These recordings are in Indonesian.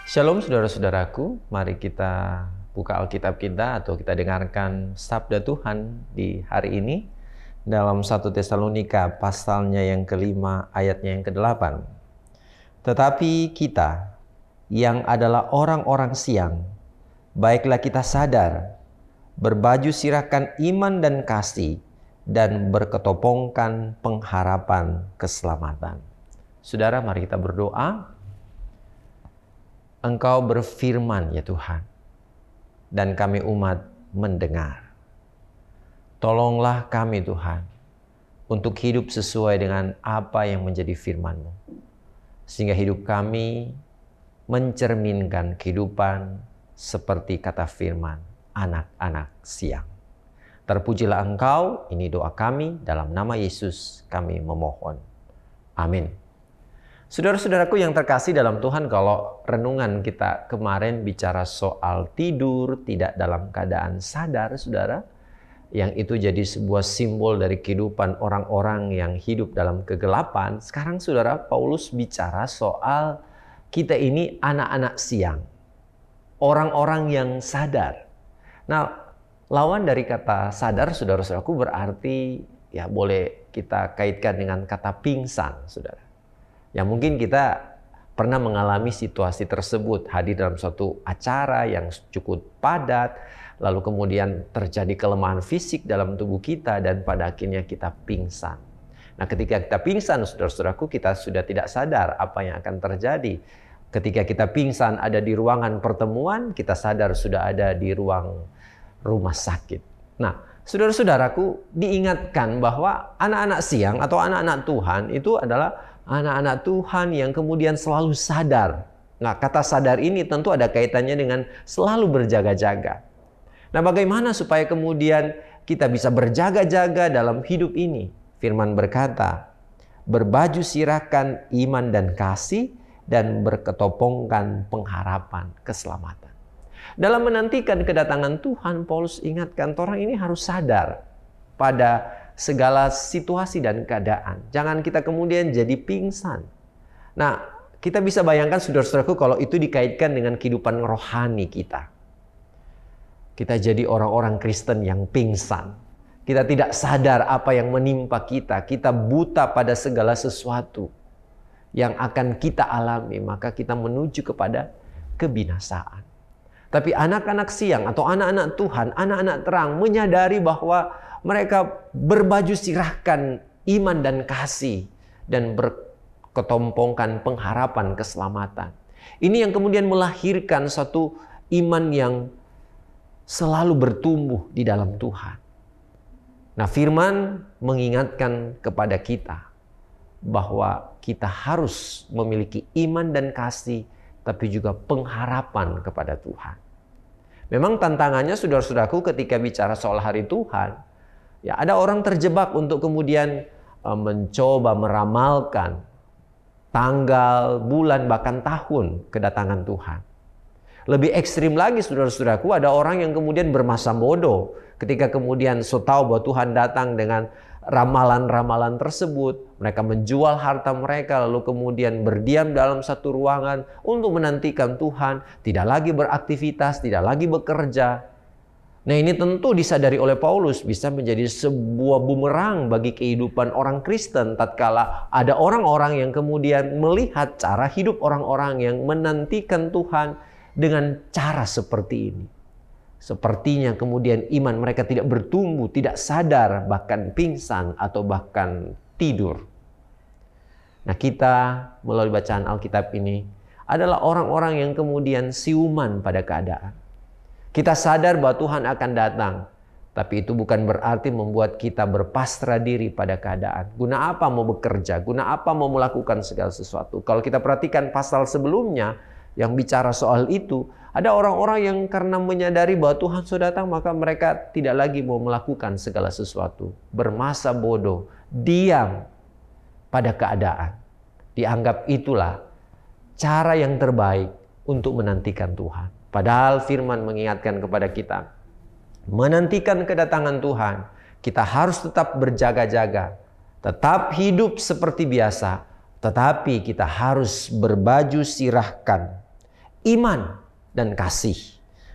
Shalom saudara-saudaraku, mari kita buka Alkitab kita atau kita dengarkan sabda Tuhan di hari ini dalam 1 Tesalonika pasalnya yang kelima ayatnya yang ke-8. Tetapi kita yang adalah orang-orang siang, baiklah kita sadar, berbaju sirahkan iman dan kasih, dan berketopongkan pengharapan keselamatan. Saudara, mari kita berdoa. Engkau berfirman ya Tuhan, dan kami umat mendengar. Tolonglah kami Tuhan, untuk hidup sesuai dengan apa yang menjadi firman-Mu. Sehingga hidup kami mencerminkan kehidupan seperti kata firman, anak-anak siang. Terpujilah Engkau, ini doa kami, dalam nama Yesus kami memohon. Amin. Saudara-saudaraku yang terkasih dalam Tuhan, kalau renungan kita kemarin bicara soal tidur tidak dalam keadaan sadar, saudara, yang itu jadi sebuah simbol dari kehidupan orang-orang yang hidup dalam kegelapan. Sekarang saudara, Paulus bicara soal kita ini anak-anak siang, orang-orang yang sadar. Nah, lawan dari kata sadar, saudara-saudaraku, berarti ya boleh kita kaitkan dengan kata pingsan, saudara. Ya mungkin kita pernah mengalami situasi tersebut, hadir dalam suatu acara yang cukup padat, lalu kemudian terjadi kelemahan fisik dalam tubuh kita dan pada akhirnya kita pingsan. Nah, ketika kita pingsan, saudara-saudaraku, kita sudah tidak sadar apa yang akan terjadi. Ketika kita pingsan ada di ruangan pertemuan, kita sadar sudah ada di ruang rumah sakit. Nah, saudara-saudaraku, diingatkan bahwa anak-anak siang atau anak-anak Tuhan itu adalah anak-anak Tuhan yang kemudian selalu sadar. Nah, kata sadar ini tentu ada kaitannya dengan selalu berjaga-jaga. Nah, bagaimana supaya kemudian kita bisa berjaga-jaga dalam hidup ini? Firman berkata, berbaju sirahkan iman dan kasih, dan berketopongkan pengharapan keselamatan. Dalam menantikan kedatangan Tuhan, Paulus ingatkan orang ini harus sadar pada segala situasi dan keadaan. Jangan kita kemudian jadi pingsan. Nah, kita bisa bayangkan saudara-saudaraku kalau itu dikaitkan dengan kehidupan rohani kita. Kita jadi orang-orang Kristen yang pingsan. Kita tidak sadar apa yang menimpa kita. Kita buta pada segala sesuatu yang akan kita alami. Maka kita menuju kepada kebinasaan. Tapi anak-anak siang atau anak-anak Tuhan, anak-anak terang menyadari bahwa mereka berbaju sirahkan iman dan kasih dan berketompongkan pengharapan keselamatan. Ini yang kemudian melahirkan satu iman yang selalu bertumbuh di dalam Tuhan. Nah, firman mengingatkan kepada kita bahwa kita harus memiliki iman dan kasih, tapi juga pengharapan kepada Tuhan. Memang tantangannya saudara-saudaraku ketika bicara soal hari Tuhan, ya ada orang terjebak untuk kemudian mencoba meramalkan tanggal, bulan, bahkan tahun kedatangan Tuhan. Lebih ekstrim lagi saudara-saudaraku, ada orang yang kemudian bermasa bodoh ketika kemudian tahu bahwa Tuhan datang dengan ramalan-ramalan tersebut. Mereka menjual harta mereka lalu kemudian berdiam dalam satu ruangan untuk menantikan Tuhan, tidak lagi beraktivitas, tidak lagi bekerja. Nah, ini tentu disadari oleh Paulus bisa menjadi sebuah bumerang bagi kehidupan orang Kristen tatkala ada orang-orang yang kemudian melihat cara hidup orang-orang yang menantikan Tuhan dengan cara seperti ini. Sepertinya kemudian iman mereka tidak bertumbuh, tidak sadar, bahkan pingsan atau bahkan tidur. Nah, kita melalui bacaan Alkitab ini adalah orang-orang yang kemudian siuman pada keadaan. Kita sadar bahwa Tuhan akan datang, tapi itu bukan berarti membuat kita berpasrah diri pada keadaan. Guna apa mau bekerja? Guna apa mau melakukan segala sesuatu? Kalau kita perhatikan pasal sebelumnya yang bicara soal itu, ada orang-orang yang karena menyadari bahwa Tuhan sudah datang, maka mereka tidak lagi mau melakukan segala sesuatu. Bermasa bodoh, diam pada keadaan. Dianggap itulah cara yang terbaik untuk menantikan Tuhan. Padahal firman mengingatkan kepada kita, menantikan kedatangan Tuhan, kita harus tetap berjaga-jaga, tetap hidup seperti biasa, tetapi kita harus berbaju sirahkan iman dan kasih.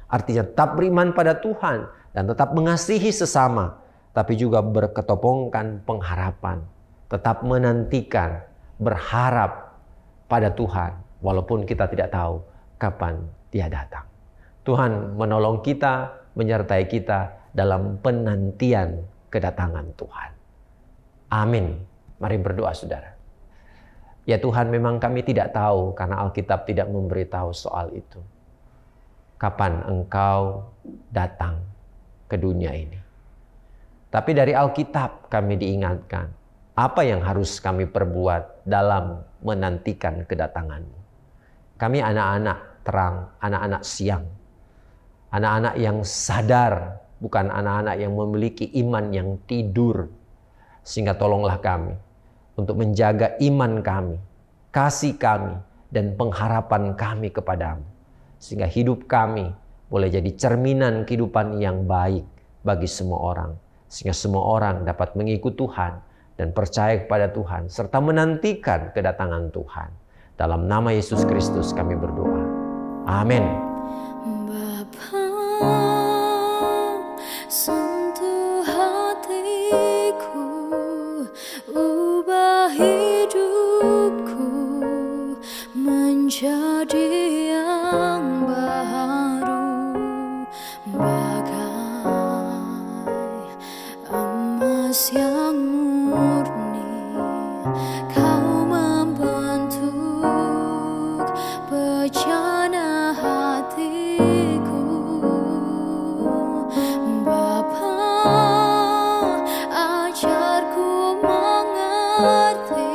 Artinya tetap beriman pada Tuhan dan tetap mengasihi sesama, tapi juga berketopongkan pengharapan, tetap menantikan, berharap pada Tuhan walaupun kita tidak tahu kapan Dia datang. Tuhan menolong kita, menyertai kita dalam penantian kedatangan Tuhan. Amin. Mari berdoa, saudara. Ya Tuhan, memang kami tidak tahu karena Alkitab tidak memberitahu soal itu. Kapan Engkau datang ke dunia ini? Tapi dari Alkitab kami diingatkan apa yang harus kami perbuat dalam menantikan kedatangan-Mu. Kami anak-anak terang, anak-anak siang. Anak-anak yang sadar, bukan anak-anak yang memiliki iman yang tidur. Sehingga tolonglah kami untuk menjaga iman kami, kasih kami, dan pengharapan kami kepadamu. Sehingga hidup kami boleh jadi cerminan kehidupan yang baik bagi semua orang. Sehingga semua orang dapat mengikut Tuhan dan percaya kepada Tuhan, serta menantikan kedatangan Tuhan. Dalam nama Yesus Kristus kami berdoa. Amin. Sentuh hatiku, ubah hidupku menjadi yang baru, bagai emas yang murni. Kau membentuk bejana hatiku, Bapa, ajarku mengerti